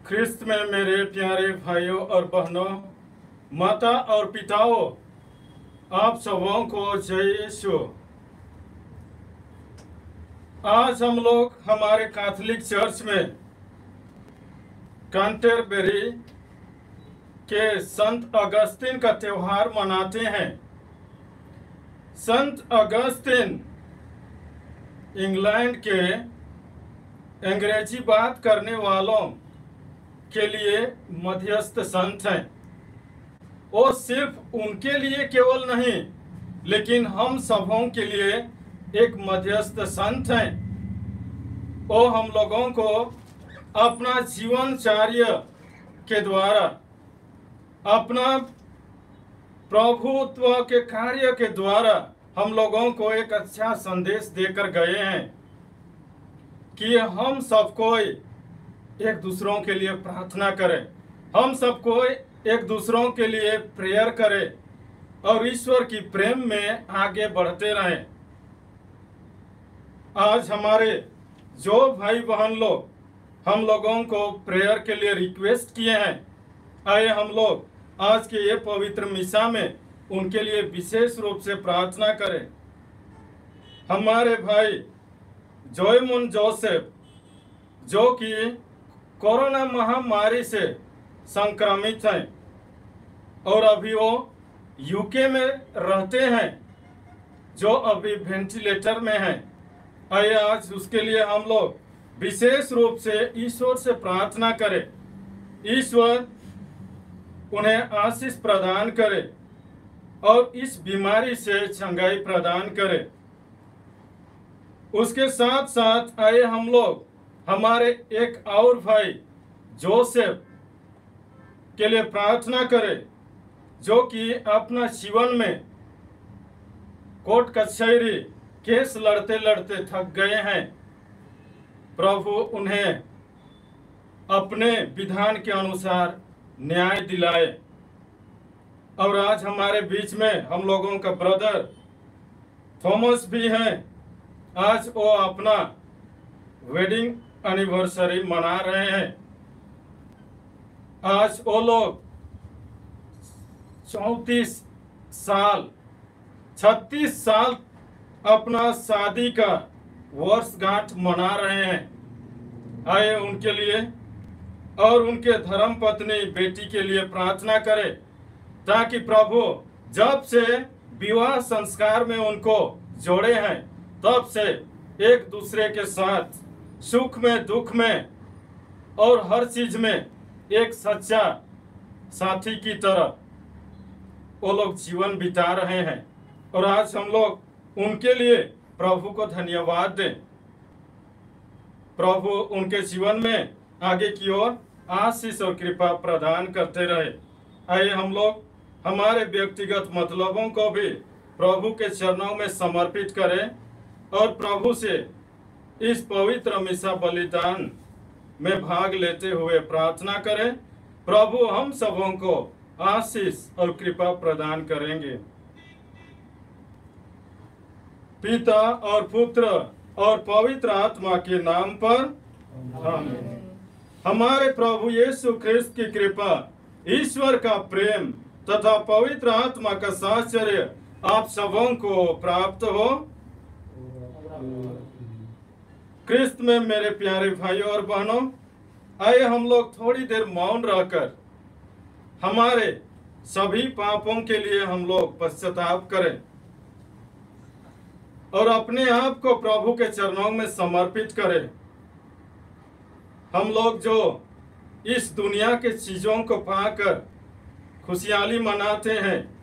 ख्रिस्त में मेरे प्यारे भाइयों और बहनों, माता और पिताओं, आप सबों को जय यीशु। आज हम लोग हमारे कैथोलिक चर्च में कैंटरबरी के संत अगस्तिन का त्योहार मनाते हैं। संत अगस्तिन इंग्लैंड के अंग्रेजी बात करने वालों के लिए मध्यस्थ संत हैं। वो सिर्फ उनके लिए केवल नहीं, लेकिन हम सबों के लिए एक मध्यस्थ संत हैं। वो हम लोगों को अपना जीवनचर्या के द्वारा, अपना प्रभुत्व के कार्य के द्वारा हम लोगों को एक अच्छा संदेश देकर गए हैं कि हम सबको एक दूसरों के लिए प्रार्थना करें, हम सबको एक दूसरों के लिए प्रेयर करें और ईश्वर की प्रेम में आगे बढ़ते रहें। आज हमारे जो भाई बहन लोग हम लोगों को प्रेयर के लिए रिक्वेस्ट किए हैं, आइए हम लोग आज के ये पवित्र मिसा में उनके लिए विशेष रूप से प्रार्थना करें। हमारे भाई जोयमुन जोसेफ, जो कि कोरोना महामारी से संक्रमित हैं और अभी वो यूके में रहते हैं, जो अभी वेंटिलेटर में हैं, आइए आज उसके लिए हम लोग विशेष रूप से ईश्वर से प्रार्थना करें। ईश्वर उन्हें आशीष प्रदान करे और इस बीमारी से चंगाई प्रदान करे। उसके साथ साथ आइए हम लोग हमारे एक और भाई जोसेफ के लिए प्रार्थना करें, जो कि अपना जीवन में कोर्ट कचहरी केस लड़ते लड़ते थक गए हैं। प्रभु उन्हें अपने विधान के अनुसार न्याय दिलाए। और आज हमारे बीच में हम लोगों का ब्रदर थॉमस भी हैं। आज वो अपना वेडिंग एनिवर्सरी मना रहे हैं। आज वो लोग 36 साल अपना शादी का वर्षगांठ मना रहे हैं। आइए उनके लिए और उनके धर्म पत्नी बेटी के लिए प्रार्थना करें, ताकि प्रभु जब से विवाह संस्कार में उनको जोड़े हैं, तब से एक दूसरे के साथ सुख में दुख में और हर चीज में एक सच्चा साथी की तरह वो लोग जीवन बिता रहे हैं। और आज हम लोग उनके लिए प्रभु को धन्यवाद दें। प्रभु उनके जीवन में आगे की ओर आशीष और कृपा प्रदान करते रहे। आइए हम लोग हमारे व्यक्तिगत मतलबों को भी प्रभु के चरणों में समर्पित करें और प्रभु से इस पवित्र मिसा बलिदान में भाग लेते हुए प्रार्थना करें। प्रभु हम सबों को आशीष और कृपा प्रदान करेंगे। पिता और पुत्र और पवित्र आत्मा के नाम पर आमीन। हमारे प्रभु यीशु ख्रिस्त की कृपा, ईश्वर का प्रेम तथा पवित्र आत्मा का साहचर्य आप सबों को प्राप्त हो। ख्रिस्त में मेरे प्यारे भाइयों और बहनों, आइए हम लोग थोड़ी देर मौन रहकर हमारे सभी पापों के लिए हम लोग पश्चाताप करें और अपने आप को प्रभु के चरणों में समर्पित करें। हम लोग जो इस दुनिया के चीजों को पाकर खुशहाली मनाते हैं,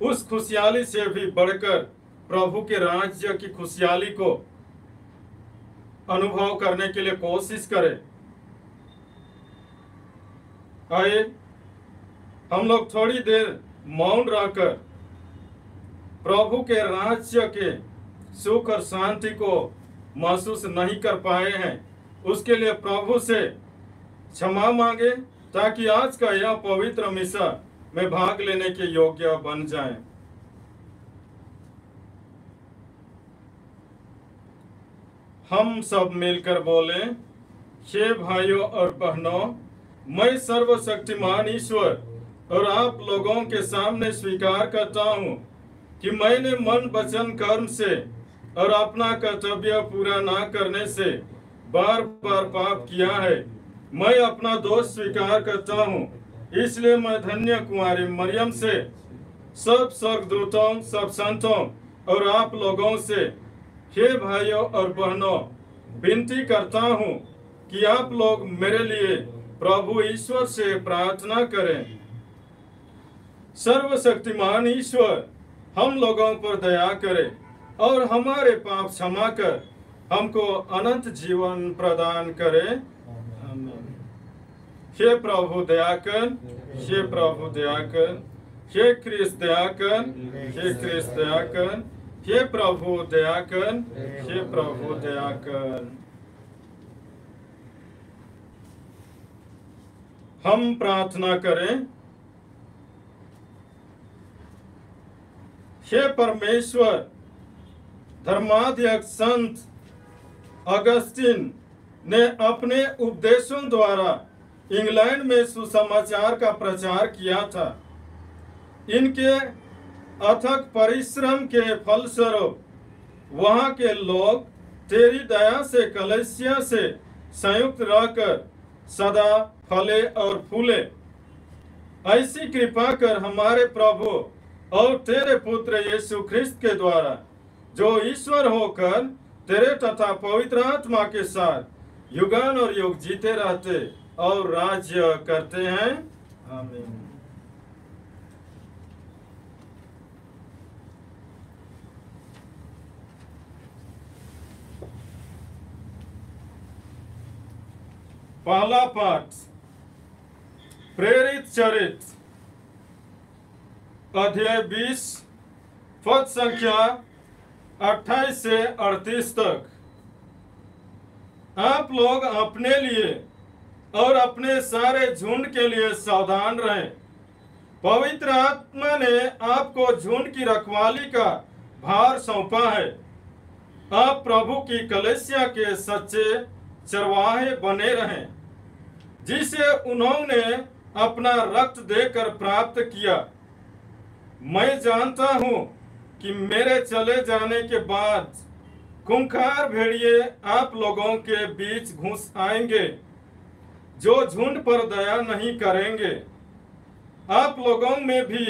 उस खुशहाली से भी बढ़कर प्रभु के राज्य की खुशहाली को अनुभव करने के लिए कोशिश करें। आइए हम लोग थोड़ी देर मौन रहकर प्रभु के राज्य के सुख और शांति को महसूस नहीं कर पाए हैं, उसके लिए प्रभु से क्षमा मांगे, ताकि आज का यह पवित्र मिसा में भाग लेने के योग्य बन जाएं। हम सब मिलकर बोलें, हे भाइयों और बहनों, मैं सर्वशक्तिमान ईश्वर और आप लोगों के सामने स्वीकार करता हूँ कि मैंने मन वचन कर्म से और अपना कर्तव्य पूरा ना करने से बार बार पाप किया है। मैं अपना दोष स्वीकार करता हूँ, इसलिए मैं धन्य कुमारी मरियम से, सब स्वर्गदूतों, सब संतों और आप लोगों से, हे भाइयों और बहनों, विनती करता हूँ कि आप लोग मेरे लिए प्रभु ईश्वर से प्रार्थना करें। सर्वशक्तिमान ईश्वर हम लोगों पर दया करे और हमारे पाप क्षमा कर हमको अनंत जीवन प्रदान करे। आमीन। हे प्रभु दया कर, हे प्रभु दया कर, हे क्रिस्त दया कर, हे क्रिस्त दया कर, हे प्रभु दया कर, हे प्रभु दया कर। हम प्रार्थना करें। हे परमेश्वर, धर्माध्यक्ष संत अगस्तिन ने अपने उपदेशों द्वारा इंग्लैंड में सुसमाचार का प्रचार किया था। इनके अथक परिश्रम के फलस्वरूप वहां के लोग तेरी दया से कलीसिया से संयुक्त रहकर सदा फले और फूले। ऐसी कृपा कर हमारे प्रभु और तेरे पुत्र यीशु ख्रिस्त के द्वारा, जो ईश्वर होकर तेरे तथा पवित्र आत्मा के साथ युगान और युग जीते रहते और राज्य करते हैं। आमीन। पहला पाठ, प्रेरित चरित्र, अध्याय 20, पद संख्या 28 से 38 तक। आप लोग अपने लिए और अपने सारे झुंड के लिए सावधान रहें। पवित्र आत्मा ने आपको झुंड की रखवाली का भार सौंपा है। आप प्रभु की कलीसिया के सच्चे चरवाहे बने रहें, जिसे उन्होंने अपना रक्त देकर प्राप्त किया। मैं जानता हूं कि मेरे चले जाने के बाद खूंखार भेड़िए आप लोगों के बीच घुस आएंगे, जो झुंड पर दया नहीं करेंगे। आप लोगों में भी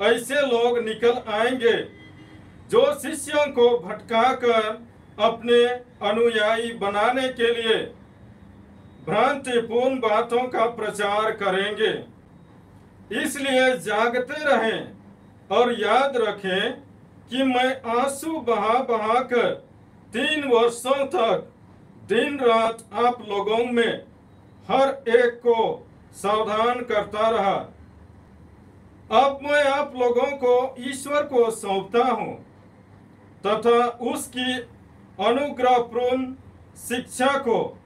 ऐसे लोग निकल आएंगे, जो शिष्यों को भटकाकर अपने अनुयायी बनाने के लिए भ्रांतिपूर्ण बातों का प्रचार करेंगे। इसलिए जागते रहें और याद रखें कि मैं आंसू बहा बहा कर 3 वर्षों तक दिन रात आप लोगों में हर एक को सावधान करता रहा। अब मैं आप लोगों को ईश्वर को सौंपता हूँ तथा उसकी अनुग्रहपूर्ण शिक्षा को,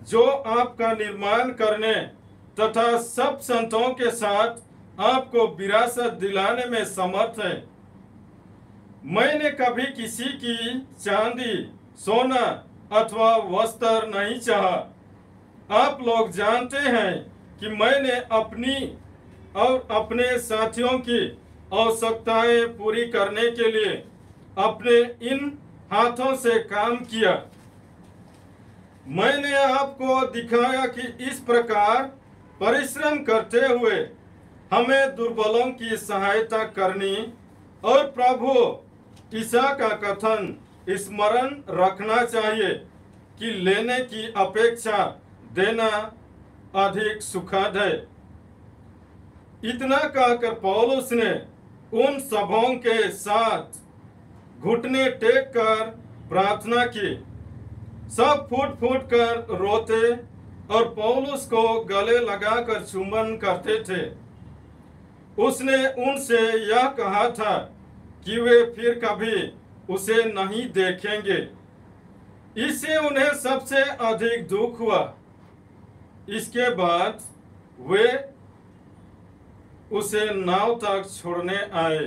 जो आपका निर्माण करने तथा सब संतों के साथ आपको विरासत दिलाने में समर्थ है। मैंने कभी किसी की चांदी, सोना अथवा वस्त्र नहीं चाहा। आप लोग जानते हैं कि मैंने अपनी और अपने साथियों की आवश्यकताएं पूरी करने के लिए अपने इन हाथों से काम किया। मैंने आपको दिखाया कि इस प्रकार परिश्रम करते हुए हमें दुर्बलों की सहायता करनी और प्रभु ईसा का कथन स्मरण रखना चाहिए कि लेने की अपेक्षा देना अधिक सुखद है। इतना कहकर पौलुस ने उन सबों के साथ घुटने टेक कर प्रार्थना की। सब फूट फूट कर रोते और पौलुस को गले लगाकर चुंबन करते थे। उसने उनसे यह कहा था कि वे फिर कभी उसे नहीं देखेंगे। इससे उन्हें सबसे अधिक दुख हुआ। इसके बाद वे उसे नाव तक छोड़ने आए।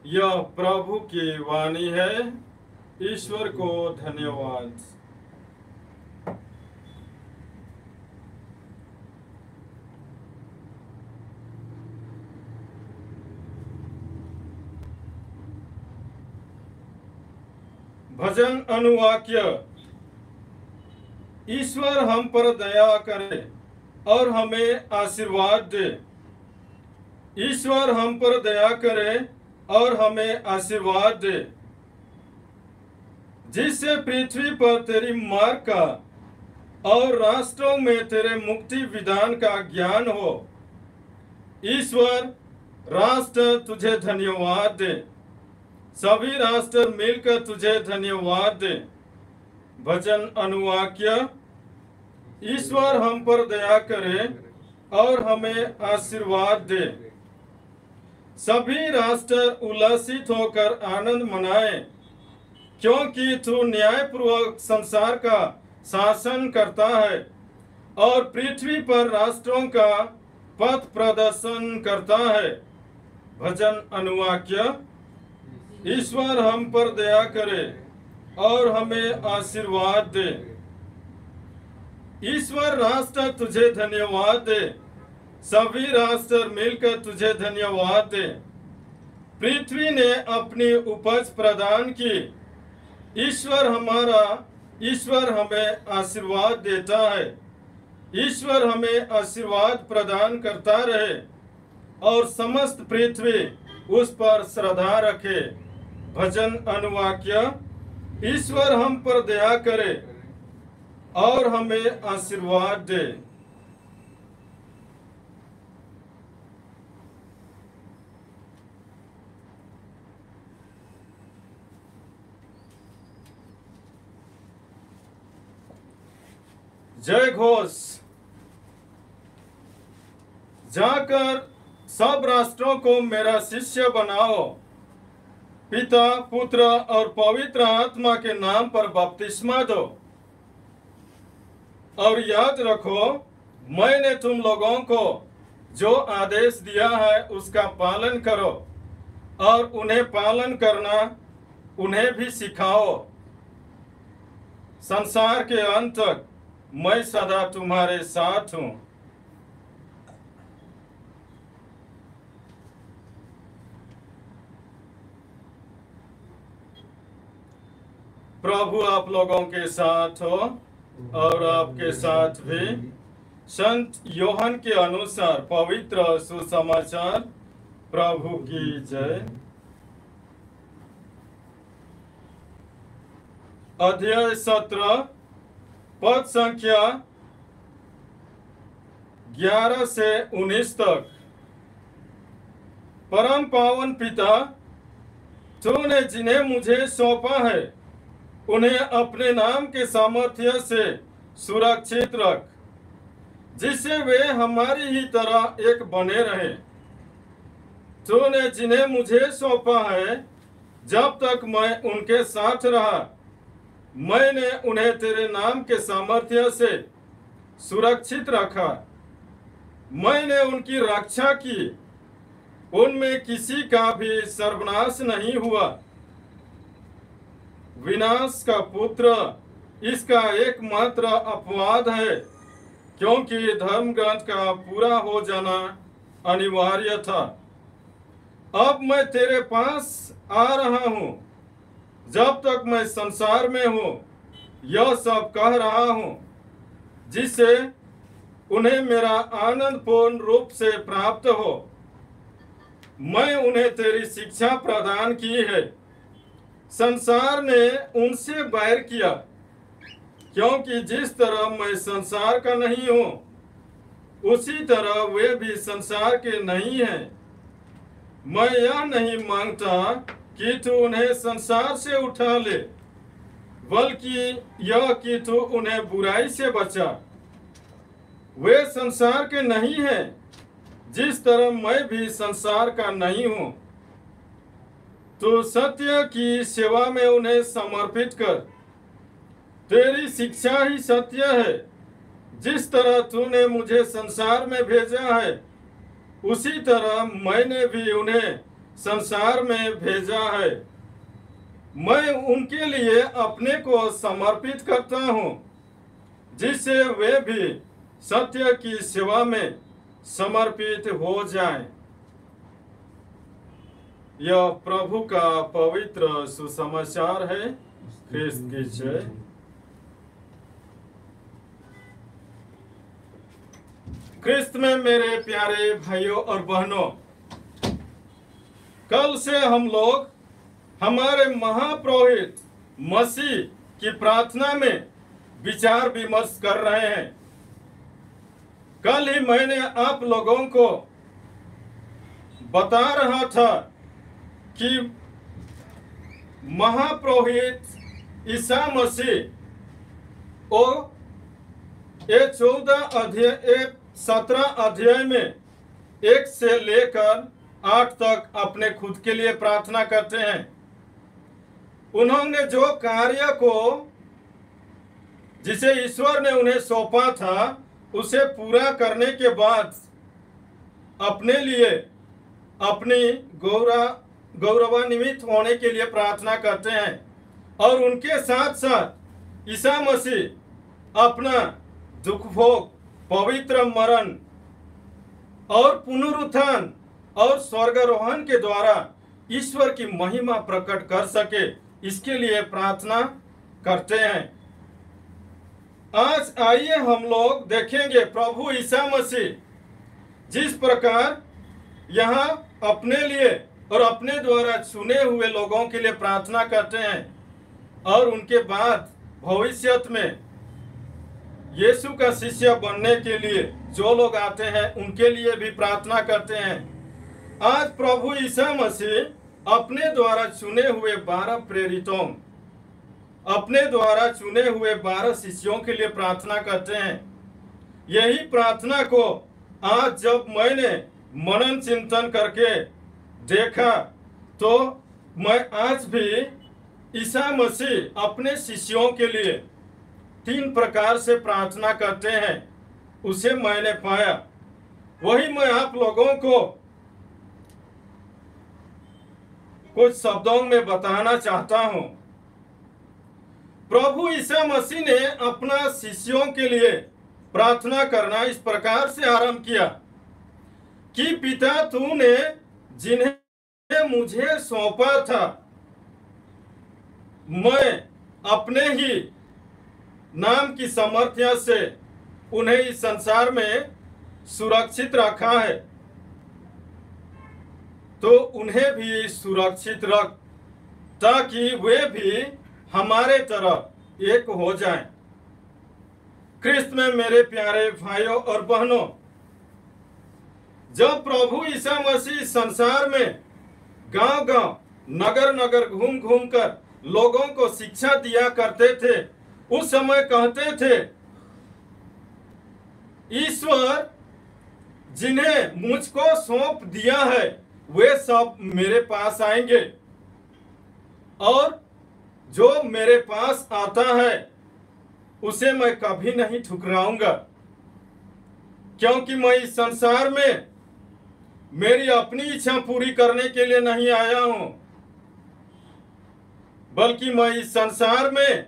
यह प्रभु की वाणी है। ईश्वर को धन्यवाद। भजन अनुवाक्य। ईश्वर हम पर दया करे और हमें आशीर्वाद दे। ईश्वर हम पर दया करे और हमें आशीर्वाद दे, जिससे पृथ्वी पर तेरी मार्ग का और राष्ट्रों में तेरे मुक्ति विधान का ज्ञान हो। ईश्वर, राष्ट्र तुझे धन्यवाद दे, सभी राष्ट्र मिलकर तुझे धन्यवाद दे। भजन अनुवाक्य। ईश्वर हम पर दया करे और हमें आशीर्वाद दे। सभी राष्ट्र उल्लसित होकर आनंद मनाए, क्योंकि तू न्यायपूर्वक संसार का शासन करता है और पृथ्वी पर राष्ट्रों का पथ प्रदर्शन करता है। भजन अनुवाक्य। ईश्वर हम पर दया करे और हमें आशीर्वाद दे। ईश्वर, राष्ट्र तुझे धन्यवाद दे, सभी राष्ट्र मिलकर तुझे धन्यवाद दे। पृथ्वी ने अपनी उपज प्रदान की। ईश्वर हमें आशीर्वाद देता है। ईश्वर हमें आशीर्वाद प्रदान करता रहे और समस्त पृथ्वी उस पर श्रद्धा रखे। भजन अनुवाक्य। ईश्वर हम पर दया करे और हमें आशीर्वाद दे। जय घोष। जाकर सब राष्ट्रों को मेरा शिष्य बनाओ, पिता, पुत्र और पवित्र आत्मा के नाम पर बपतिस्मा दो। और याद रखो, मैंने तुम लोगों को जो आदेश दिया है उसका पालन करो और उन्हें पालन करना उन्हें भी सिखाओ। संसार के अंत तक मैं सदा तुम्हारे साथ हूं। प्रभु आप लोगों के साथ हो और आपके साथ भी। संत योहन के अनुसार पवित्र सुसमाचार। प्रभु की जय। अध्याय 17 पद संख्या 11 से 19 तक। परम पावन पिता, तूने जिन्हें मुझे सौंपा है उन्हें अपने नाम के सामर्थ्य से सुरक्षित रख, जिससे वे हमारी ही तरह एक बने रहे। तूने जिन्हें मुझे सौंपा है, जब तक मैं उनके साथ रहा, मैंने उन्हें तेरे नाम के सामर्थ्य से सुरक्षित रखा। मैंने उनकी रक्षा की, उनमें किसी का भी सर्वनाश नहीं हुआ। विनाश का पुत्र इसका एकमात्र अपवाद है, क्योंकि धर्म ग्रंथ का पूरा हो जाना अनिवार्य था। अब मैं तेरे पास आ रहा हूँ। जब तक मैं संसार में हूँ, यह सब कह रहा हूँ, जिससे उन्हें मेरा आनंद पूर्ण रूप से प्राप्त हो। मैं उन्हें तेरी शिक्षा प्रदान की है। संसार ने उनसे बैर किया, क्योंकि जिस तरह मैं संसार का नहीं हूँ, उसी तरह वे भी संसार के नहीं हैं। मैं यह नहीं मांगता कि तू उन्हें संसार से उठा ले, बल्कि यह कि तू उन्हें बुराई से बचा। वे संसार के नहीं हैं, जिस तरह मैं भी संसार का नहीं हूँ। तो सत्य की सेवा में उन्हें समर्पित कर। तेरी शिक्षा ही सत्य है। जिस तरह तूने मुझे संसार में भेजा है, उसी तरह मैंने भी उन्हें संसार में भेजा है। मैं उनके लिए अपने को समर्पित करता हूँ, जिससे वे भी सत्य की सेवा में समर्पित हो जाएं। यह प्रभु का पवित्र सुसमाचार है। ख्रिस्त की जय। ख्रिस्त में मेरे प्यारे भाइयों और बहनों, कल से हम लोग हमारे महापुरोहित मसीह की प्रार्थना में विचार विमर्श कर रहे हैं। कल ही मैंने आप लोगों को बता रहा था कि महापुरोहित ईसा मसीह ओ ये 17 अध्याय में 1 से लेकर 8 तक अपने खुद के लिए प्रार्थना करते हैं। उन्होंने जो कार्य को जिसे ईश्वर ने उन्हें सौंपा था उसे पूरा करने के बाद अपने लिए अपनी गौरवान्वित होने के लिए प्रार्थना करते हैं और उनके साथ साथ ईसा मसीह अपना दुख भोग, पवित्र मरण और पुनरुत्थान और स्वर्गारोहण के द्वारा ईश्वर की महिमा प्रकट कर सके, इसके लिए प्रार्थना करते हैं। आज आइए हम लोग देखेंगे प्रभु ईसा मसीह जिस प्रकार यहाँ अपने लिए और अपने द्वारा चुने हुए लोगों के लिए प्रार्थना करते हैं और उनके बाद भविष्य में यीशु का शिष्य बनने के लिए जो लोग आते हैं उनके लिए भी प्रार्थना करते हैं। आज प्रभु ईसा मसीह अपने द्वारा चुने हुए 12 प्रेरितों, अपने द्वारा चुने हुए 12 शिष्यों के लिए प्रार्थना करते हैं। यही प्रार्थना को आज जब मैंने मनन चिंतन करके देखा तो मैं आज भी ईसा मसीह अपने शिष्यों के लिए 3 प्रकार से प्रार्थना करते हैं उसे मैंने पाया। वही मैं आप लोगों को कुछ शब्दों में बताना चाहता हूं। प्रभु ईसा मसीह ने अपना शिष्यों के लिए प्रार्थना करना इस प्रकार से आरंभ किया कि पिता तूने जिन्हें मुझे सौंपा था मैं अपने ही नाम की सामर्थ्य से उन्हें इस संसार में सुरक्षित रखा है, तो उन्हें भी सुरक्षित रख ताकि वे भी हमारे तरह एक हो जाएं। ख्रिस्त में मेरे प्यारे भाइयों और बहनों, जब प्रभु ईसा मसीह संसार में गांव-गांव, नगर-नगर घूम-घूम कर लोगों को शिक्षा दिया करते थे, उस समय कहते थे ईश्वर जिन्हें मुझको सौंप दिया है वे सब मेरे पास आएंगे और जो मेरे पास आता है उसे मैं कभी नहीं ठुकराऊंगा, क्योंकि मैं इस संसार में मेरी अपनी इच्छा पूरी करने के लिए नहीं आया हूं, बल्कि मैं इस संसार में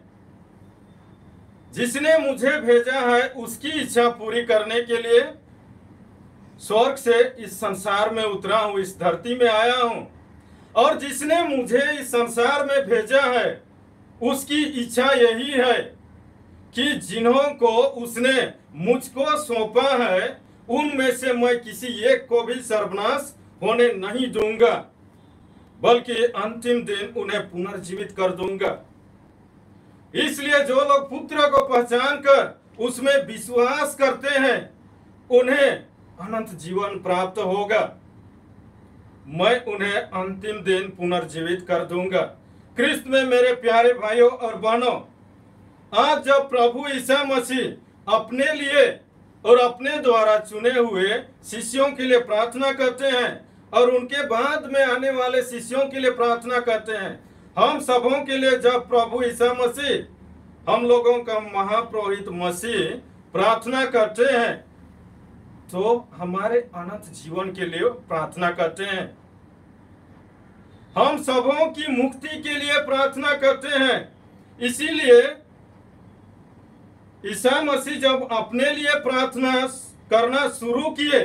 जिसने मुझे भेजा है उसकी इच्छा पूरी करने के लिए स्वर्ग से इस संसार में उतरा हूं, इस धरती में आया हूं। और जिसने मुझे इस संसार में भेजा है उसकी इच्छा यही है कि जिन्हों को उसने मुझको सौंपा है उनमें से मैं किसी एक को भी सर्वनाश होने नहीं दूंगा, बल्कि अंतिम दिन उन्हें पुनर्जीवित कर दूंगा। इसलिए जो लोग पुत्र को पहचान कर उसमें विश्वास करते हैं उन्हें अनंत जीवन प्राप्त होगा। मैं उन्हें अंतिम दिन पुनर्जीवित कर दूंगा। ख्रिस्त में मेरे प्यारे भाइयों और बहनों, आज जब प्रभु ईसा मसीह अपने लिए और अपने द्वारा चुने हुए शिष्यों के लिए प्रार्थना करते हैं और उनके बाद में आने वाले शिष्यों के लिए प्रार्थना करते हैं, हम सबों के लिए जब प्रभु ईसा मसीह हम लोगों का महापुरोहित मसीह प्रार्थना करते हैं तो हमारे अनंत जीवन के लिए प्रार्थना करते हैं। हम सबों की मुक्ति के लिए प्रार्थना करते हैं। इसीलिए ईसा मसीह जब अपने लिए प्रार्थना करना शुरू किए,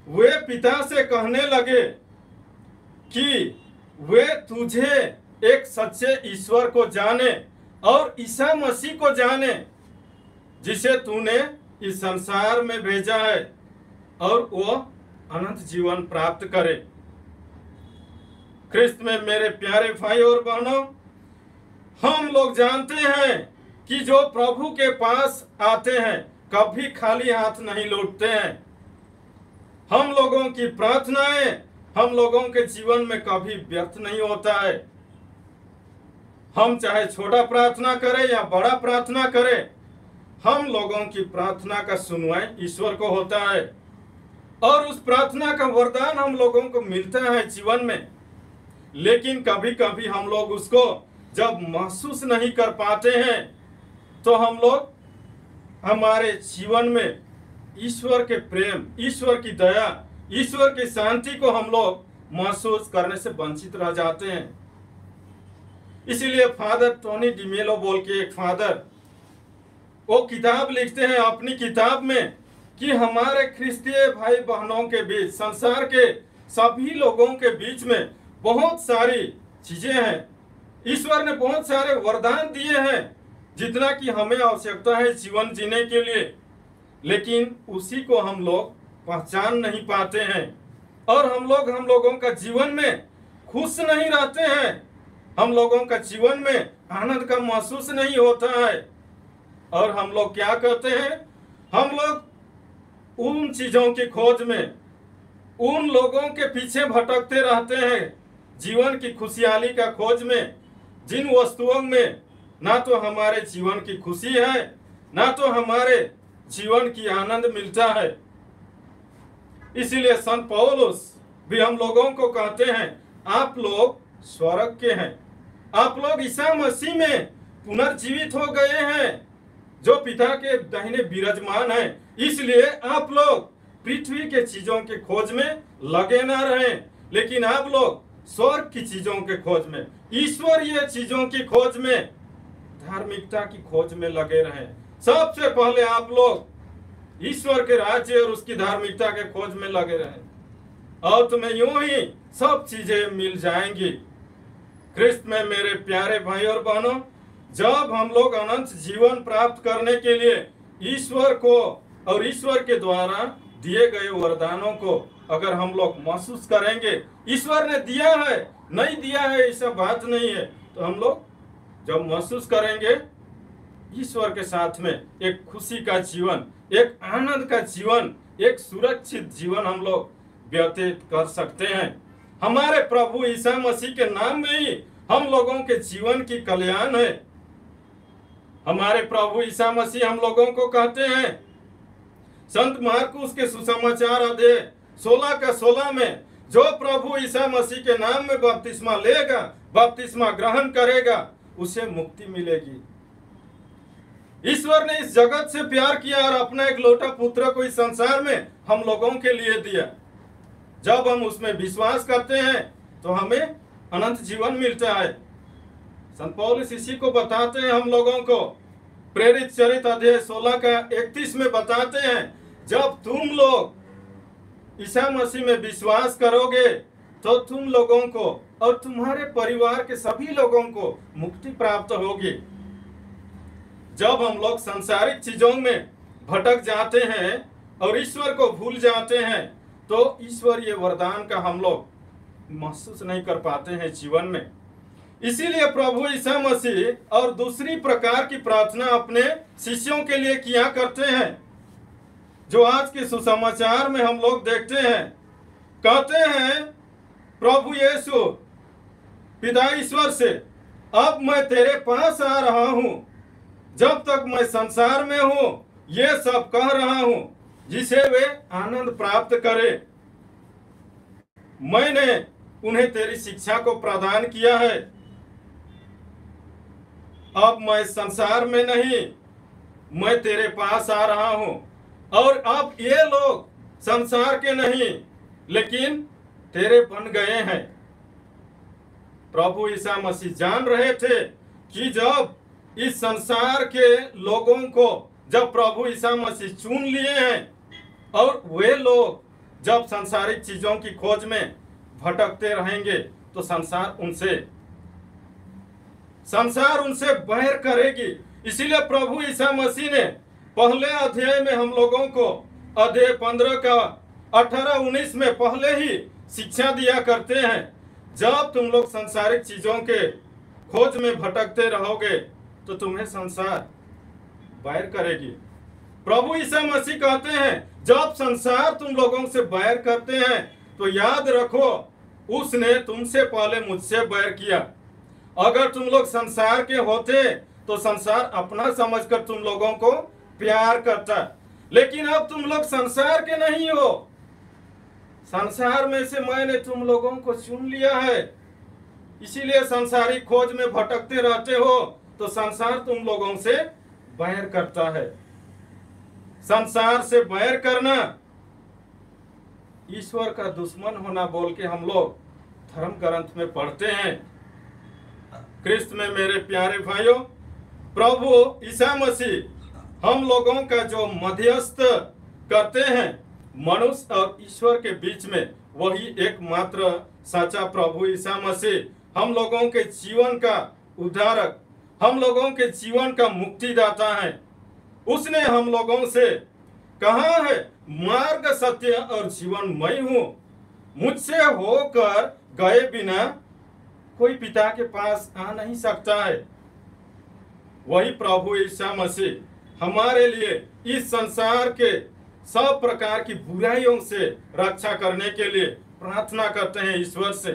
वे पिता से कहने लगे कि वे तुझे एक सच्चे ईश्वर को जाने और ईसा मसीह को जाने, जिसे तूने इस संसार में भेजा है, और वो अनंत जीवन प्राप्त करे। ख्रिस्त में मेरे प्यारे भाई और बहनों, हम लोग जानते हैं कि जो प्रभु के पास आते हैं कभी खाली हाथ नहीं लौटते हैं। हम लोगों की प्रार्थनाएं हम लोगों के जीवन में कभी व्यर्थ नहीं होता है। हम चाहे छोटा प्रार्थना करें या बड़ा प्रार्थना करें, हम लोगों की प्रार्थना का सुनवाई ईश्वर को होता है, और उस प्रार्थना का वरदान हम लोगों को मिलता है जीवन में। लेकिन कभी कभी हम लोग उसको जब महसूस नहीं कर पाते हैं, तो हम लोग हमारे जीवन में ईश्वर के प्रेम, ईश्वर की दया, ईश्वर की शांति को हम लोग महसूस करने से वंचित रह जाते हैं। इसीलिए फादर टोनी डिमेलो बोल के एक फादर, वो किताब लिखते हैं अपनी किताब में कि हमारे ख्रिस्तीय भाई बहनों के बीच, संसार के सभी लोगों के बीच में बहुत सारी चीजें हैं। ईश्वर ने बहुत सारे वरदान दिए हैं जितना कि हमें आवश्यकता है जीवन जीने के लिए, लेकिन उसी को हम लोग पहचान नहीं पाते हैं, और हम लोगों का जीवन में खुश नहीं रहते हैं। हम लोगों का जीवन में आनंद का महसूस नहीं होता है, और हम लोग क्या करते हैं, हम लोग उन चीजों की खोज में, उन लोगों के पीछे भटकते रहते हैं, जीवन की खुशहाली का खोज में, जिन वस्तुओं में ना तो हमारे जीवन की खुशी है, ना तो हमारे जीवन की आनंद मिलता है। इसीलिए संत पौलुस भी हम लोगों को कहते हैं, आप लोग स्वर्ग के हैं, आप लोग ईसा मसीह में पुनर्जीवित हो गए हैं, जो पिता के दाहिने विराजमान है। इसलिए आप लोग पृथ्वी के चीजों के खोज में लगे ना रहें, लेकिन आप लोग स्वर्ग की चीजों के खोज में, ईश्वरीय चीजों की खोज में, धार्मिकता की खोज में लगे रहें। सबसे पहले आप लोग ईश्वर के राज्य और उसकी धार्मिकता के खोज में लगे रहें, और तुम्हें यूं ही सब चीजें मिल जाएंगी। ख्रिस्त में मेरे प्यारे भाई और बहनों, जब हम लोग अनंत जीवन प्राप्त करने के लिए ईश्वर को और ईश्वर के द्वारा दिए गए वरदानों को अगर हम लोग महसूस करेंगे, ईश्वर ने दिया है नहीं दिया है ऐसा बात नहीं है, तो हम लोग जब महसूस करेंगे ईश्वर के साथ में एक खुशी का जीवन, एक आनंद का जीवन, एक सुरक्षित जीवन हम लोग व्यतीत कर सकते हैं। हमारे प्रभु ईसा मसीह के नाम में ही हम लोगों के जीवन की कल्याण है। हमारे प्रभु ईसा मसीह हम लोगों को कहते हैं, संत मार्कुस के सुसमाचार अध्याय 16 का 16 में, जो प्रभु ईसा मसीह के नाम में बपतिस्मा लेगा, बपतिस्मा ग्रहण करेगा, उसे मुक्ति मिलेगी। ईश्वर ने इस जगत से प्यार किया और अपना एक लौटा पुत्र को इस संसार में हम लोगों के लिए दिया। जब हम उसमें विश्वास करते हैं तो हमें अनंत जीवन मिलता है। संत पौलुस इसी को बताते हैं हम लोगों को, प्रेरित चरित्र अध्याय 16 का 31 में बताते हैं, जब तुम लोग ईसा मसीह में विश्वास करोगे तो तुम लोगों को और तुम्हारे परिवार के सभी लोगों को मुक्ति प्राप्त होगी। जब हम लोग सांसारिक चीजों में भटक जाते हैं और ईश्वर को भूल जाते हैं, तो ईश्वरीय वरदान का हम लोग महसूस नहीं कर पाते हैं जीवन में। इसीलिए प्रभु ईसा मसीह और दूसरी प्रकार की प्रार्थना अपने शिष्यों के लिए किया करते हैं, जो आज के सुसमाचार में हम लोग देखते हैं। कहते हैं प्रभु यीशु पिता ईश्वर से, अब मैं तेरे पास आ रहा हूं, जब तक मैं संसार में हूं ये सब कह रहा हूं जिसे वे आनंद प्राप्त करें। मैंने उन्हें तेरी शिक्षा को प्रदान किया है। अब मैं संसार में नहीं, मैं तेरे पास आ रहा हूं, और अब ये लोग संसार के नहीं लेकिन तेरे बन गए हैं। प्रभु ईसा मसीह जान रहे थे कि जब इस संसार के लोगों को जब प्रभु ईसा मसीह चुन लिए हैं, और वे लोग जब सांसारिक चीजों की खोज में भटकते रहेंगे, तो संसार उनसे संसार उनसे बैर करेगी। इसीलिए प्रभु ईसा मसीह ने पहले अध्याय में हम लोगों को अध्याय 15 का 18-19 में पहले ही शिक्षा दिया करते हैं, जब तुम लोग संसारिक चीजों के खोज में भटकते रहोगे तो तुम्हें संसार बैर करेगी। प्रभु ईसा मसीह कहते हैं जब संसार तुम लोगों से बैर करते हैं तो याद रखो उसने तुमसे पहले मुझसे बैर किया। अगर तुम लोग संसार के होते तो संसार अपना समझकर तुम लोगों को प्यार करता, लेकिन अब तुम लोग संसार के नहीं हो, संसार में से मैंने तुम लोगों को चुन लिया है। इसीलिए संसारिक खोज में भटकते रहते हो तो संसार तुम लोगों से बैर करता है। संसार से बैर करना ईश्वर का दुश्मन होना बोल के हम लोग धर्म ग्रंथ में पढ़ते हैं। क्रिस्त में मेरे प्यारे भाइयों, प्रभु ईसा मसीह हम लोगों का जो मध्यस्थ करते हैं मनुष्य और ईश्वर के बीच में, वही एकमात्र सच्चा प्रभु ईसा मसीह हम लोगों के जीवन का उद्धारक, हम लोगों के जीवन का मुक्तिदाता है। उसने हम लोगों से कहा है मार्ग, सत्य और जीवन मैं हूं, मुझसे होकर गए बिना कोई पिता के पास आ नहीं सकता है। वही प्रभु ईसा मसीह हमारे लिए इस संसार के सब प्रकार की बुराइयों से रक्षा करने के लिए प्रार्थना करते हैं ईश्वर से।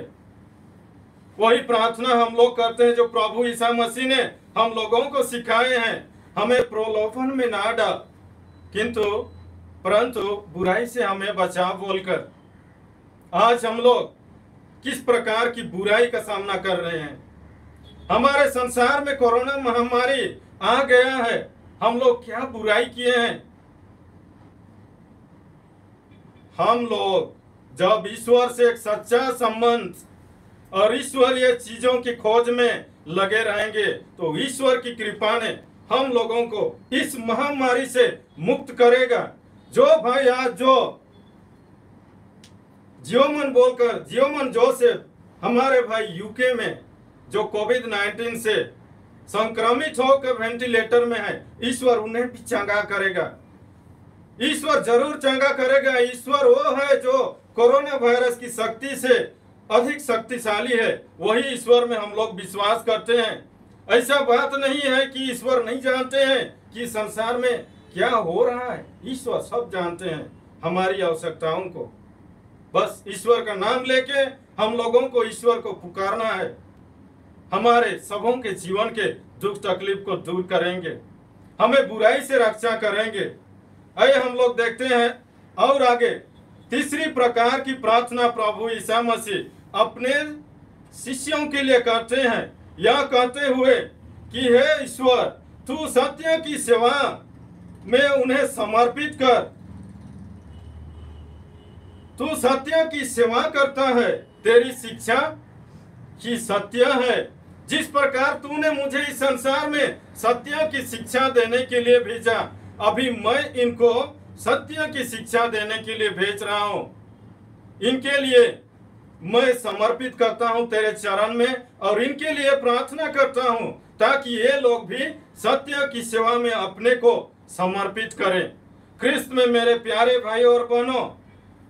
वही प्रार्थना हम लोग करते हैं जो प्रभु ईसा मसीह ने हम लोगों को सिखाए हैं। हमें प्रलोभन में ना डाल, परंतु बुराई से हमें बचा बोलकर। आज हम लोग किस प्रकार की बुराई का सामना कर रहे हैं। हमारे संसार में कोरोना महामारी आ गया है, हम लोग क्या बुराई किए हैं। हम लोग जब ईश्वर से एक सच्चा संबंध और ईश्वरीय चीजों की खोज में लगे रहेंगे तो ईश्वर की कृपा ने हम लोगों को इस महामारी से मुक्त करेगा। जो भाई आज जो जियोमन बोलकर जियोमन जोसेफ हमारे भाई यूके में जो कोविड-19 से संक्रमित होकर वेंटिलेटर में है, ईश्वर उन्हें भी चंगा करेगा। ईश्वर जरूर चंगा करेगा। ईश्वर वो है जो कोरोना वायरस की शक्ति से अधिक शक्तिशाली है। वही ईश्वर में हम लोग विश्वास करते हैं। ऐसा बात नहीं है कि ईश्वर नहीं जानते हैं कि संसार में क्या हो रहा है। ईश्वर सब जानते हैं हमारी आवश्यकताओं को। बस ईश्वर का नाम लेके हम लोगों को ईश्वर को पुकारना है। हमारे सबों के जीवन के दुख तकलीफ को दूर करेंगे, हमें बुराई से रक्षा करेंगे। आइए हम लोग देखते हैं और आगे तीसरी प्रकार की प्रार्थना प्रभु ईसा मसीह अपने शिष्यों के लिए करते हैं, यह कहते हुए कि हे ईश्वर, तू सत्य की सेवा में उन्हें समर्पित कर। तू सत्य की सेवा करता है, तेरी शिक्षा ही सत्य है। जिस प्रकार तूने मुझे इस संसार में सत्य की शिक्षा देने के लिए भेजा, अभी मैं इनको सत्य की शिक्षा देने के लिए भेज रहा हूं। इनके लिए मैं समर्पित करता हूं तेरे चरण में और इनके लिए प्रार्थना करता हूं ताकि ये लोग भी सत्य की सेवा में अपने को समर्पित करें। क्रिस्त में मेरे प्यारे भाई और बहनों,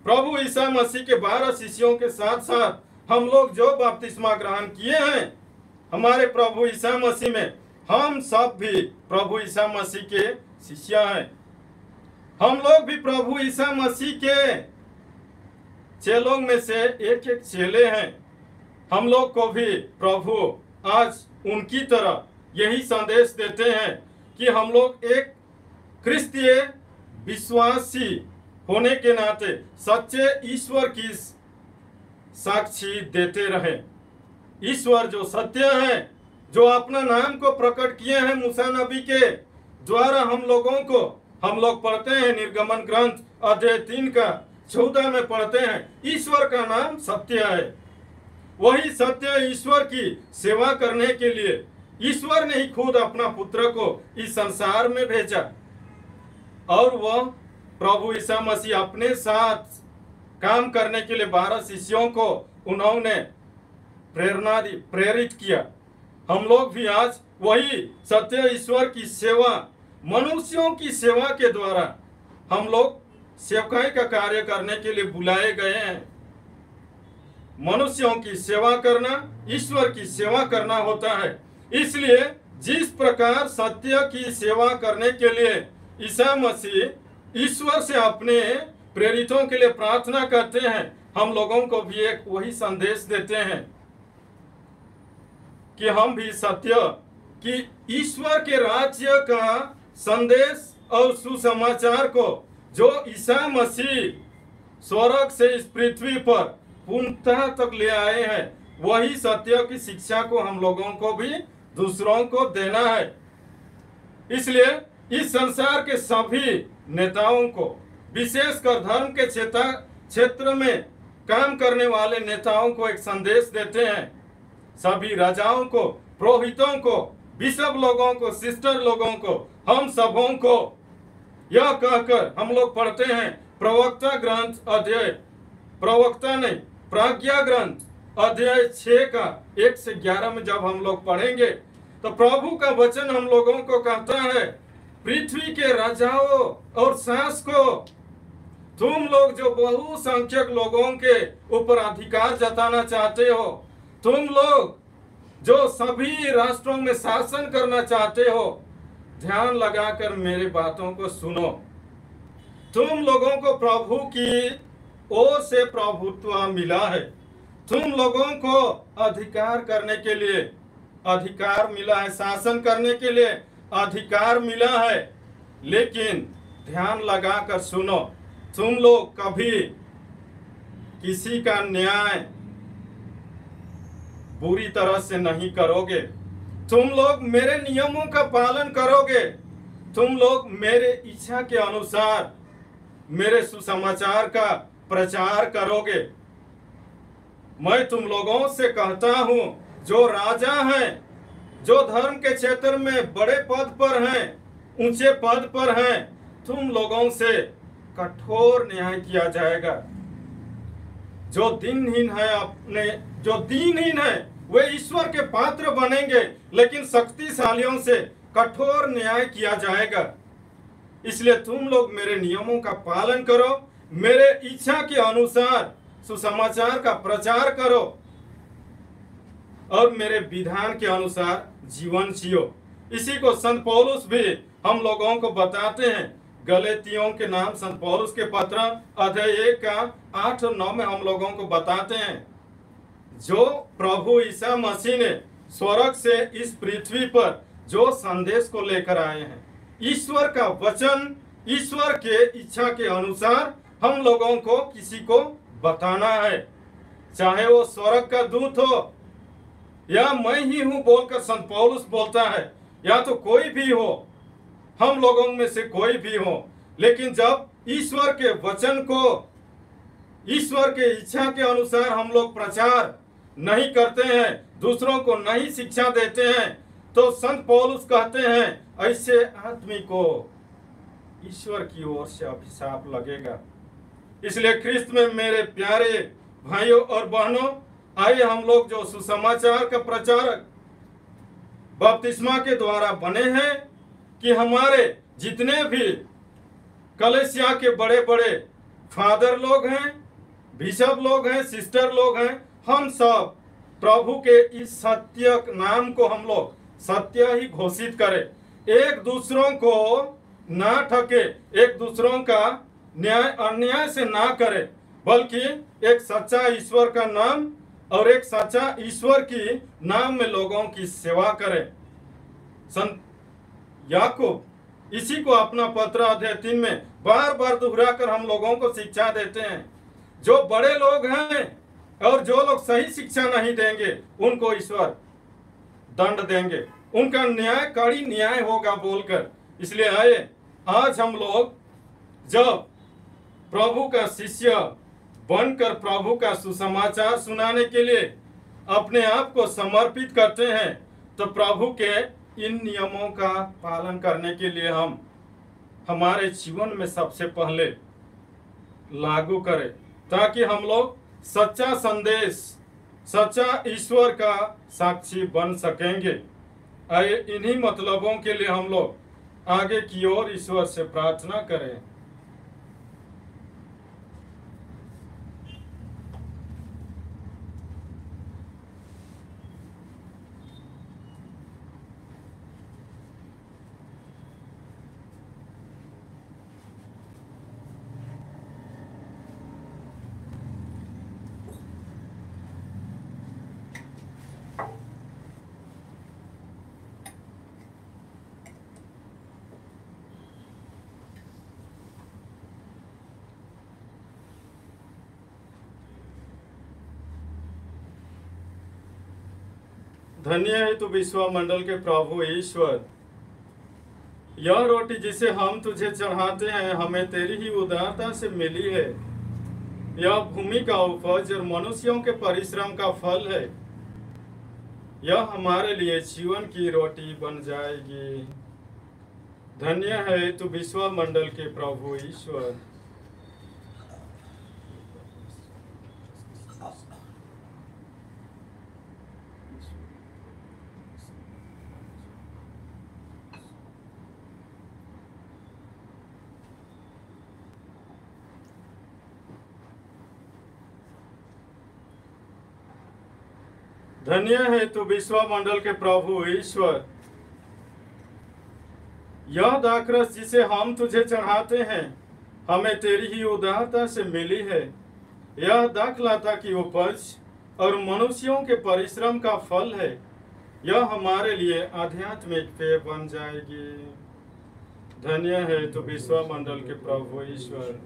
प्रभु ईसा मसीह के 12 शिष्यों के साथ साथ हम लोग जो बपतिस्मा ग्रहण किए हैं हमारे प्रभु ईसा मसीह में, हम सब भी प्रभु ईसा मसीह के शिष्य हैं। हम लोग भी प्रभु ईसा मसीह के चेलों में से एक एक चेले हैं। हम लोग को भी प्रभु आज उनकी तरह यही संदेश देते हैं कि हम लोग एक क्रिस्तीय विश्वासी होने के नाते सच्चे ईश्वर की साक्षी देते रहें। ईश्वर जो सत्य है, जो अपना नाम को प्रकट किए हैं मूसा नबी के द्वारा हम लोग पढ़ते हैं निर्गमन ग्रंथ अध्याय 3 का 14 में पढ़ते हैं, ईश्वर का नाम सत्य है। वही सत्य ईश्वर की सेवा करने के लिए ईश्वर ने ही खुद अपना पुत्र को इस संसार में भेजा और वह प्रभु ईसा मसीह अपने साथ काम करने के लिए 12 शिष्यों को उन्होंने प्रेरणा दी, प्रेरित किया। हम लोग भी आज वही सत्य ईश्वर की सेवा, मनुष्यों की सेवा के द्वारा हम लोग सेवकाई का कार्य करने के लिए बुलाए गए हैं। मनुष्यों की सेवा करना ईश्वर की सेवा करना होता है। इसलिए जिस प्रकार सत्य की सेवा करने के लिए ईसा मसीह ईश्वर से अपने प्रेरितों के लिए प्रार्थना करते हैं, हम लोगों को भी एक वही संदेश देते हैं कि हम भी सत्य कि ईश्वर के राज्य का संदेश और सुसमाचार को जो ईसा मसीह स्वर्ग से इस पृथ्वी पर पूर्णतः तक ले आए हैं, वही सत्य की शिक्षा को हम लोगों को भी दूसरों को देना है। इसलिए इस संसार के सभी नेताओं को, विशेषकर धर्म के क्षेत्र में काम करने वाले नेताओं को एक संदेश देते हैं। सभी राजाओं को, पुरोहितों को, बिशप लोगों को, सिस्टर लोगों को, हम सबों को यह कहकर हम लोग पढ़ते हैं प्रवक्ता ग्रंथ अध्याय, प्रवक्ता नहीं, प्राज्ञा ग्रंथ अध्याय 6 का 1 से 11 में जब हम लोग पढ़ेंगे तो प्रभु का वचन हम लोगों को कहता है, पृथ्वी के राजाओं और शासकों, तुम लोग जो बहुसंख्यक लोगों के ऊपर अधिकार जताना चाहते हो, तुम लोग जो सभी राष्ट्रों में शासन करना चाहते हो, ध्यान लगाकर मेरी बातों को सुनो। तुम लोगों को प्रभु की ओर से प्रभुत्व मिला है। तुम लोगों को अधिकार करने के लिए अधिकार मिला है, शासन करने के लिए अधिकार मिला है। लेकिन ध्यान लगाकर सुनो, तुम लोग कभी किसी का न्याय बुरी तरह से नहीं करोगे। तुम लोग मेरे नियमों का पालन करोगे। तुम लोग मेरे इच्छा के अनुसार मेरे सुसमाचार का प्रचार करोगे। मैं तुम लोगों से कहता हूं, जो राजा हैं, जो धर्म के क्षेत्र में बड़े पद पर हैं, ऊंचे पद पर हैं, तुम लोगों से कठोर न्याय किया जाएगा। जो दीनहीन है वे ईश्वर के पात्र बनेंगे, लेकिन शक्तिशालियों से कठोर न्याय किया जाएगा। इसलिए तुम लोग मेरे नियमों का पालन करो, मेरे इच्छा के अनुसार सुसमाचार का प्रचार करो और मेरे विधान के अनुसार जीवन जियो। इसी को संत पौलुस भी हम लोगों को बताते हैं। गलातियों के नाम संत पौलुस के पत्र अध्याय 1 का 8 और 9 में हम लोगों को बताते हैं, जो प्रभु ईसा मसीह ने स्वर्ग से इस पृथ्वी पर जो संदेश को लेकर आए हैं, ईश्वर का वचन, ईश्वर के इच्छा के अनुसार हम लोगों को किसी को बताना है। चाहे वो स्वर्ग का दूत हो या मैं ही हूं बोलकर संत पौलुस बोलता है, या तो कोई भी हो, हम लोगों में से कोई भी हो, लेकिन जब ईश्वर के वचन को, ईश्वर के इच्छा के अनुसार हम लोग प्रचार नहीं करते हैं, दूसरों को नहीं शिक्षा देते हैं, तो संत पौलुस कहते हैं ऐसे आदमी को ईश्वर की ओर से अभिशाप लगेगा। इसलिए ख्रिस्त में मेरे प्यारे भाइयों और बहनों, आइए हम लोग जो सुसमाचार का प्रचारक बपतिस्मा के द्वारा बने हैं, कि हमारे जितने भी कलीसिया के बड़े बड़े फादर लोग हैं, बिशप लोग हैं, सिस्टर लोग हैं, हम सब प्रभु के इस सत्य नाम को हम लोग सत्य ही घोषित करें। एक दूसरों को ना ठगे, एक दूसरों का न्याय अन्याय से ना करें, बल्कि एक सच्चा ईश्वर का नाम और एक सच्चा ईश्वर की नाम में लोगों की सेवा करें। संत याकूब इसी को अपना पत्र अध्याय 3 में बार बार दोहरा कर हम लोगों को शिक्षा देते हैं। जो बड़े लोग हैं और जो लोग सही शिक्षा नहीं देंगे, उनको ईश्वर दंड देंगे, उनका न्याय कड़ी न्याय होगा बोलकर। इसलिए आए आज हम लोग जब प्रभु का शिष्य बनकर प्रभु का सुसमाचार सुनाने के लिए अपने आप को समर्पित करते हैं, तो प्रभु के इन नियमों का पालन करने के लिए हम हमारे जीवन में सबसे पहले लागू करें, ताकि हम लोग सच्चा संदेश सच्चा ईश्वर का साक्षी बन सकेंगे। आइए इन्हीं मतलबों के लिए हम लोग आगे की ओर ईश्वर से प्रार्थना करें। धन्य है तू विश्वमंडल के प्रभु ईश्वर। यह रोटी जिसे हम तुझे चढ़ाते हैं हमें तेरी ही उदारता से मिली है। यह भूमि का उपज और मनुष्यों के परिश्रम का फल है। यह हमारे लिए जीवन की रोटी बन जाएगी। धन्य है तू विश्वमंडल के प्रभु ईश्वर। धन्य है तू विश्वमंडल के प्रभु ईश्वर। यह दाखरस जिसे हम तुझे चढ़ाते हैं हमें तेरी ही उदारता से मिली है। यह दाखलता की उपज और मनुष्यों के परिश्रम का फल है। यह हमारे लिए आध्यात्मिक पेय बन जाएगी। धन्य है तू विश्वमंडल के प्रभु ईश्वर।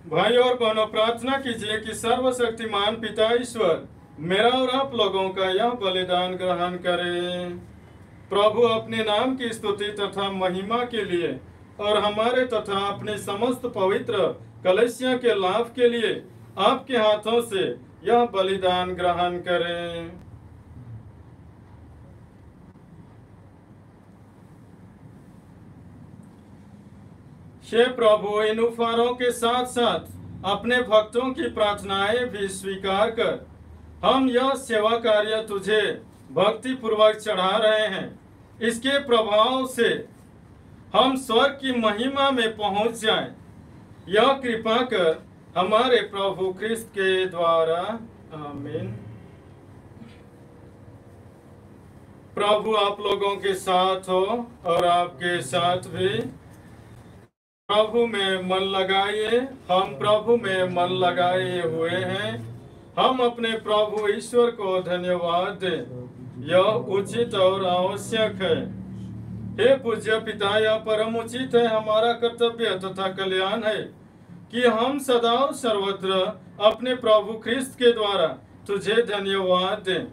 भाई और बहनों, प्रार्थना कीजिए कि सर्वशक्तिमान पिता ईश्वर मेरा और आप लोगों का यह बलिदान ग्रहण करें। प्रभु अपने नाम की स्तुति तथा महिमा के लिए और हमारे तथा अपने समस्त पवित्र कलीसिया के लाभ के लिए आपके हाथों से यह बलिदान ग्रहण करें। हे प्रभु, इन उपहारों के साथ साथ अपने भक्तों की प्रार्थनाएं भी स्वीकार कर हम यह सेवा कार्य तुझे भक्ति पूर्वक चढ़ा रहे हैं। इसके प्रभाव से हम स्वर्ग की महिमा में पहुंच जाएं। यह कृपा कर हमारे प्रभु क्रिस्त के द्वारा, आमीन। प्रभु आप लोगों के साथ हो और आपके साथ भी। प्रभु में मन लगाइए। हम प्रभु में मन लगाए हुए हैं। हम अपने प्रभु ईश्वर को धन्यवाद दें। यह उचित और आवश्यक है। हे पूज्य पिता, यह परम उचित है, हमारा कर्तव्य तथा कल्याण है कि हम सदा और सर्वत्र अपने प्रभु ख्रिस्त के द्वारा तुझे धन्यवाद दें।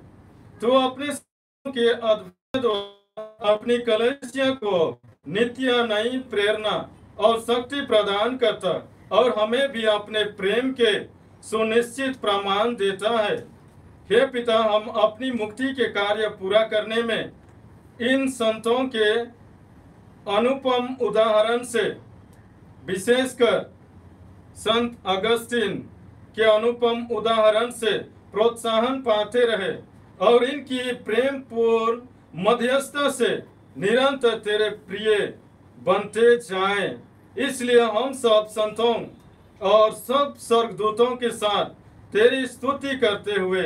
तू अपने के अद्भुत द्वारा अपनी कलीसिया को नित्य नई प्रेरणा और शक्ति प्रदान करता और हमें भी अपने प्रेम के सुनिश्चित प्रमाण देता है। हे पिता, हम अपनी मुक्ति के कार्य पूरा करने में इन संतों के अनुपम उदाहरण से, विशेषकर संत अगस्तिन के अनुपम उदाहरण से प्रोत्साहन पाते रहे और इनकी प्रेम पूर्ण मध्यस्थता से निरंतर तेरे प्रिय बनते जाएं। इसलिए हम सब संतों और सब स्वर्गदूतों के साथ तेरी स्तुति करते हुए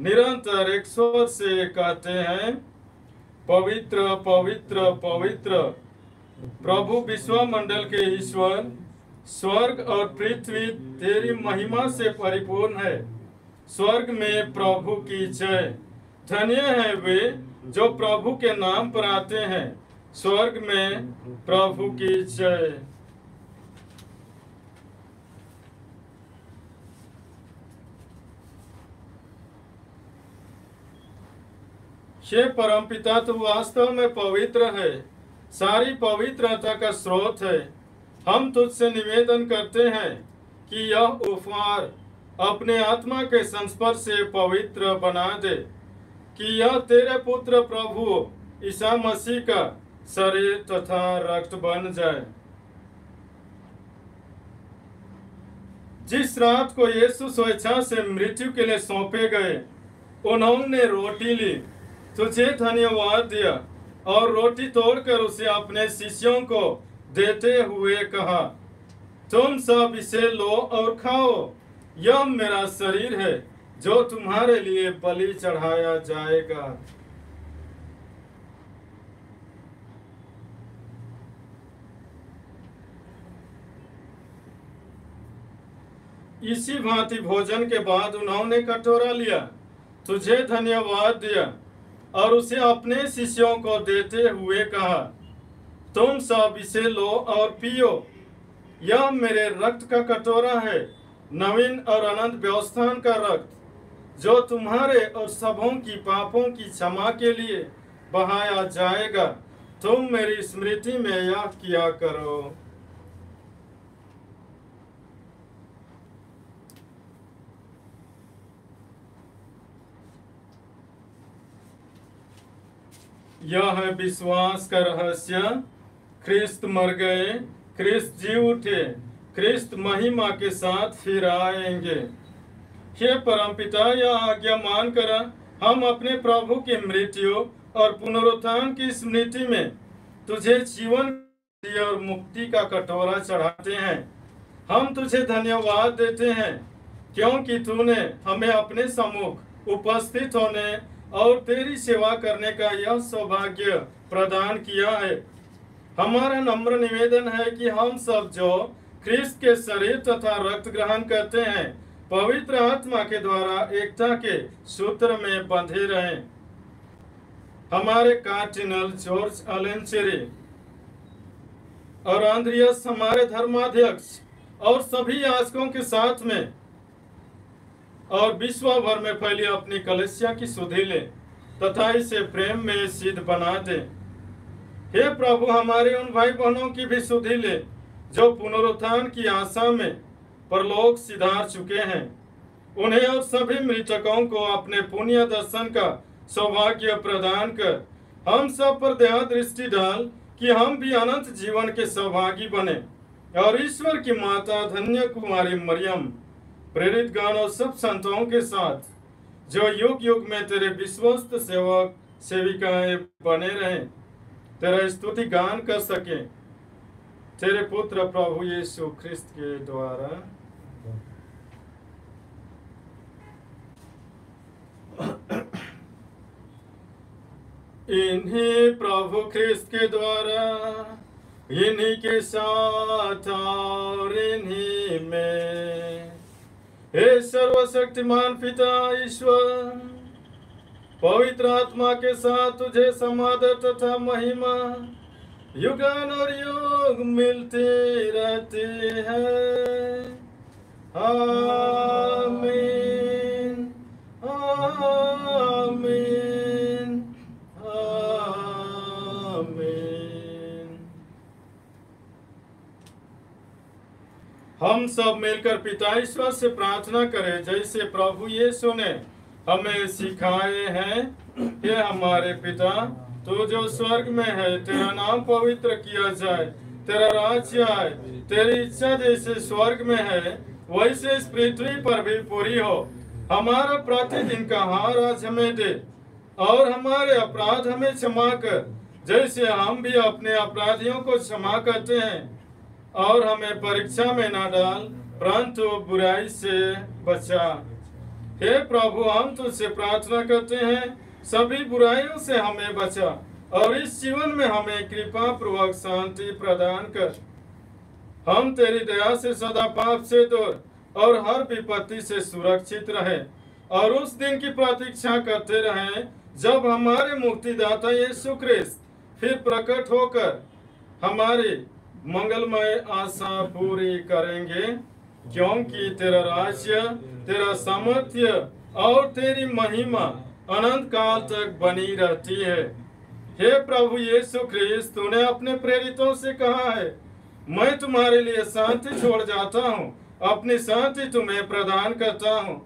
निरंतर एक स्वर से कहते हैं, पवित्र पवित्र पवित्र प्रभु विश्वमंडल के ईश्वर, स्वर्ग और पृथ्वी तेरी महिमा से परिपूर्ण है। स्वर्ग में प्रभु की जय। धन्य है वे जो प्रभु के नाम पर आते हैं। स्वर्ग में प्रभु की जय। हे परमपिता, तू वास्तव में पवित्र है, सारी पवित्रता का स्रोत है। हम तुझसे निवेदन करते हैं कि यह उपहार अपने आत्मा के संस्पर्श से पवित्र बना दे, कि यह तेरे पुत्र प्रभु ईसा मसीह का शरीर तथा रक्त बन जाए। जिस रात को यीशु स्वेच्छा से मृत्यु के लिए सौंपे गए, उन्होंने रोटी ली, तुझे धन्यवाद दिया और रोटी तोड़कर उसे अपने शिष्यों को देते हुए कहा, तुम सब इसे लो और खाओ, यह मेरा शरीर है जो तुम्हारे लिए बलि चढ़ाया जाएगा। इसी भांति भोजन के बाद उन्होंने कटोरा लिया, तुझे धन्यवाद दिया और उसे अपने शिष्यों को देते हुए कहा, तुम सब इसे लो और पियो, यह मेरे रक्त का कटोरा है, नवीन और अनंत व्यवस्थान का रक्त, जो तुम्हारे और सबों की पापों की क्षमा के लिए बहाया जाएगा। तुम मेरी स्मृति में यह किया करो। यह है विश्वास का रहस्य, ख्रिस्त मर गए, ख्रिस्त जी उठे, ख्रिस्त महिमा के साथ फिर आएंगे। हे परमपिता, यह आज्ञा मानकर हम अपने प्रभु की मृत्यु और पुनरुत्थान की स्मृति में तुझे जीवन और मुक्ति का कटोरा चढ़ाते हैं। हम तुझे धन्यवाद देते हैं क्योंकि तूने हमें अपने सम्मुख उपस्थित होने और तेरी सेवा करने का यह सौभाग्य प्रदान किया है। हमारा नम्र निवेदन है कि हम सब जो ख्रिस्त के शरीर तथा रक्त ग्रहण करते हैं, पवित्र आत्मा के द्वारा एकता के सूत्र में बंधे रहें। हमारे कार्डिनल जॉर्ज अलेंचेरी और आंद्रियस हमारे धर्माध्यक्ष और सभी याजकों के साथ में और विश्व भर में फैली अपनी कलीसिया की सुधि ले तथा इसे प्रेम में सिद्ध बना दे। हे प्रभु, हमारे उन भाई बहनों की भी सुधि ले जो पुनरुत्थान की आशा में परलोक सिधार चुके हैं। उन्हें और सभी मृतकों को अपने पुण्य दर्शन का सौभाग्य प्रदान कर हम सब पर दया दृष्टि डाल कि हम भी अनंत जीवन के सौभागी बने और ईश्वर की माता धन्य कुमारी मरियम, प्रेरित गण और सब संतों के साथ जो युग युग में तेरे विश्वस्त सेवक सेविकाएं बने रहें, तेरा स्तुति गान कर सके, तेरे पुत्र प्रभु यीशु ख्रिस्त के द्वारा। इन्हीं प्रभु ख्रिस्त के द्वारा, इन्हीं के साथ और इन्हीं में, हे सर्वशक्तिमान पिता ईश्वर, पवित्र आत्मा के साथ तुझे समादर तथा महिमा युगान और युग मिलते रहते हैं। आमीन, आमीन, आमीन। हम सब मिलकर पिता ईश्वर से प्रार्थना करें जैसे प्रभु यीशु ने हमें सिखाए हैं। हे हमारे पिता, तू जो स्वर्ग में है, तेरा नाम पवित्र किया जाए, तेरा राज्य आए, तेरी इच्छा जैसे स्वर्ग में है वैसे इस पृथ्वी पर भी पूरी हो। हमारा प्रतिदिन का आहार आज हमें दे और हमारे अपराध हमें क्षमा कर जैसे हम भी अपने अपराधियों को क्षमा करते हैं, और हमें परीक्षा में न डाल परंतु बुराई से बचा। हे प्रभु, हम तुझसे प्रार्थना करते हैं, सभी बुराइयों से हमें बचा और इस जीवन में हमें कृपा पूर्वक शांति प्रदान कर। हम तेरी दया से सदा पाप से दूर और हर विपत्ति से सुरक्षित रहे और उस दिन की प्रतीक्षा करते रहें जब हमारे मुक्तिदाता यीशु ख्रिस्त फिर प्रकट होकर हमारी मंगलमय आशा पूरी करेंगे, क्योंकि तेरा राज्य, तेरा सामर्थ्य और तेरी महिमा अनंत काल तक बनी रहती है। हे प्रभु यीशु ख्रिस्त, तूने अपने प्रेरितों से कहा है, मैं तुम्हारे लिए शांति छोड़ जाता हूँ अपनी शांति तुम्हें प्रदान करता हूँ।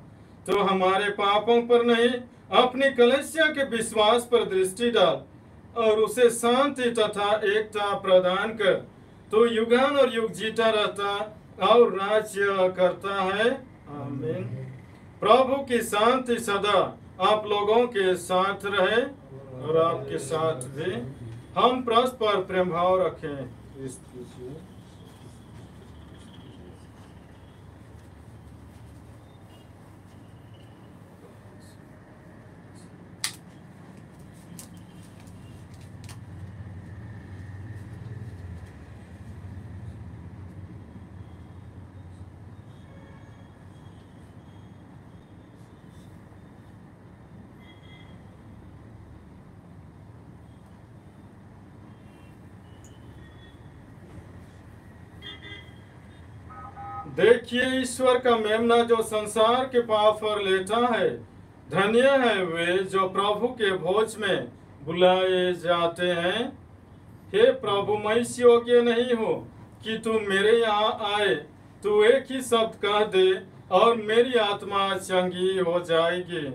तो हमारे पापों पर नहीं, अपनी कलीसिया के विश्वास पर दृष्टि डाल और उसे शांति तथा एकता प्रदान कर। तो युगान और युग जीता रहता और राज्य करता है। आमीन। प्रभु की शांति सदा आप लोगों के साथ रहे और आपके साथ भी। हम परस्पर प्रेम भाव रखें। देखिए, ईश्वर का मेमना जो संसार के पाप पर लेता है। धन्य है वे जो प्रभु के भोज में बुलाए जाते हैं। हे प्रभु, मैं इस योग्य नहीं हूँ कि तू मेरे यहाँ आए। तू एक ही शब्द कह दे और मेरी आत्मा चंगी हो जाएगी।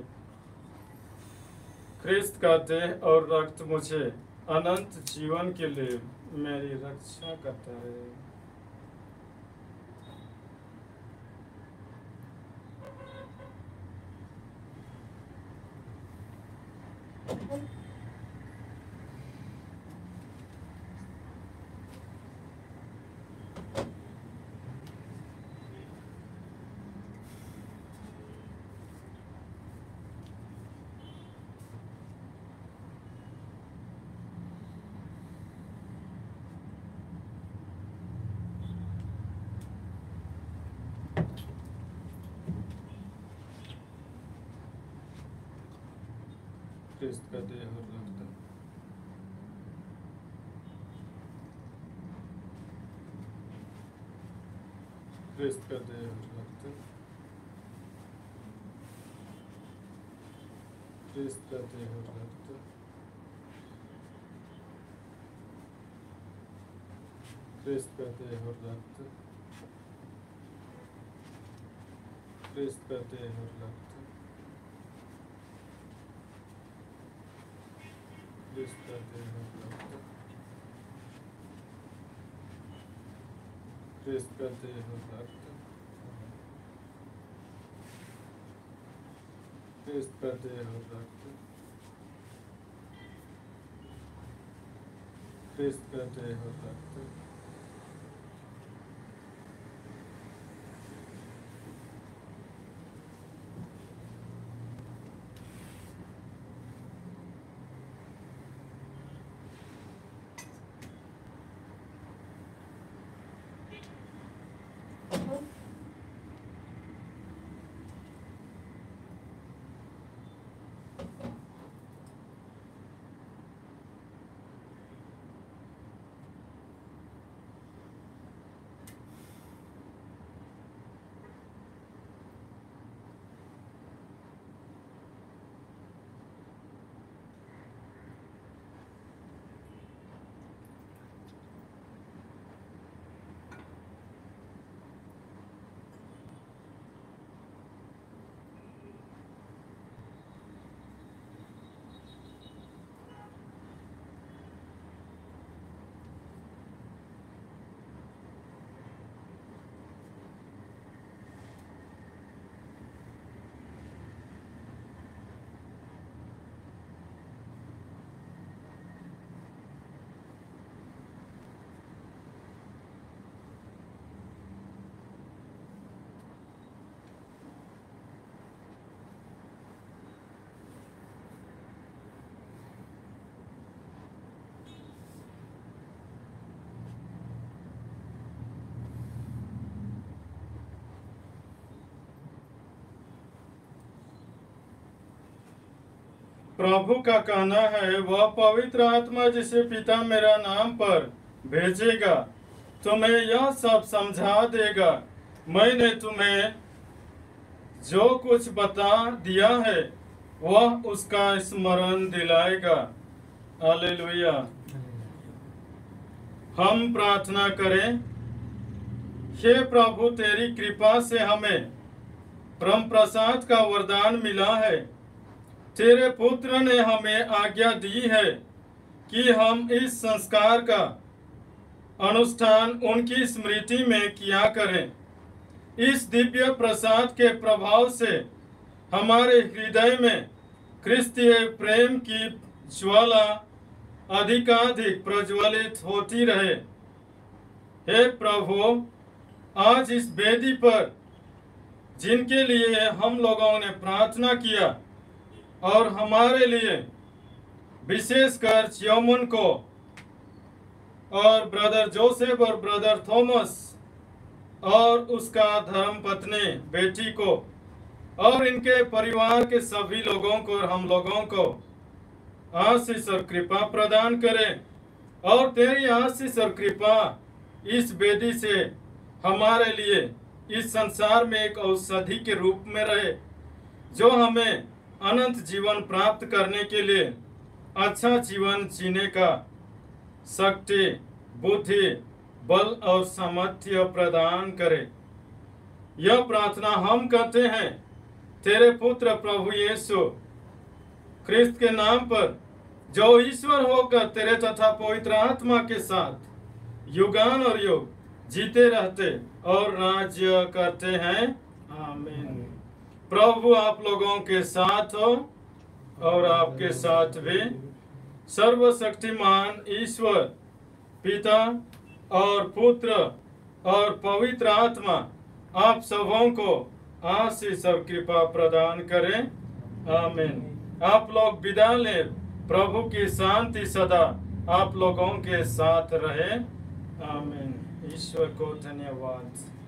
ख्रिस्त का देह और रक्त मुझे अनंत जीवन के लिए मेरी रक्षा करता है। ख्रिस्त का देह और रक्त। ख्रिस्त का देह और रक्त। ख्रिस्त का देह और रक्त। ख्रिस्त का देह और रक्त। ख्रिस्त का देह और रक्त। ख्रिस्त का देह और रक्त। ख्रिस्त का देह और रक्त। ख्रिस्त का देह और रक्त। ख्रिस्त का देह और रक्त। प्रभु का कहना है, वह पवित्र आत्मा जिसे पिता मेरा नाम पर भेजेगा तुम्हें यह सब समझा देगा। मैंने तुम्हें जो कुछ बता दिया है वह उसका स्मरण दिलाएगा। हालेलुया। हम प्रार्थना करें। हे प्रभु, तेरी कृपा से हमें परम प्रसाद का वरदान मिला है। तेरे पुत्र ने हमें आज्ञा दी है कि हम इस संस्कार का अनुष्ठान उनकी स्मृति में किया करें। इस दिव्य प्रसाद के प्रभाव से हमारे हृदय में क्रिस्तीय प्रेम की ज्वाला अधिकाधिक प्रज्वलित होती रहे। हे प्रभु, आज इस वेदी पर जिनके लिए हम लोगों ने प्रार्थना किया और हमारे लिए विशेषकर च्योमन को और ब्रदर जोसेफ और ब्रदर थॉमस और उसका धर्मपत्नी बेटी को और इनके परिवार के सभी लोगों को और हम लोगों को आशीष और कृपा प्रदान करें, और तेरी आशीष और कृपा इस वेदी से हमारे लिए इस संसार में एक औषधि के रूप में रहे, जो हमें अनंत जीवन प्राप्त करने के लिए अच्छा जीवन जीने का शक्ति, बुद्धि, बल और सामर्थ्य प्रदान करे। यह प्रार्थना हम करते हैं तेरे पुत्र प्रभु यीशु ख्रिस्त के नाम पर, जो ईश्वर होकर तेरे तथा पवित्र आत्मा के साथ युगान और युग जीते रहते और राज्य करते हैं। आमीन। प्रभु आप लोगों के साथ हो और आपके साथ भी। सर्वशक्तिमान ईश्वर पिता और पुत्र और पवित्र आत्मा आप सबों को आशीष और कृपा प्रदान करें। आमीन। आप लोग विदा लें। प्रभु की शांति सदा आप लोगों के साथ रहे। आमीन। ईश्वर को धन्यवाद।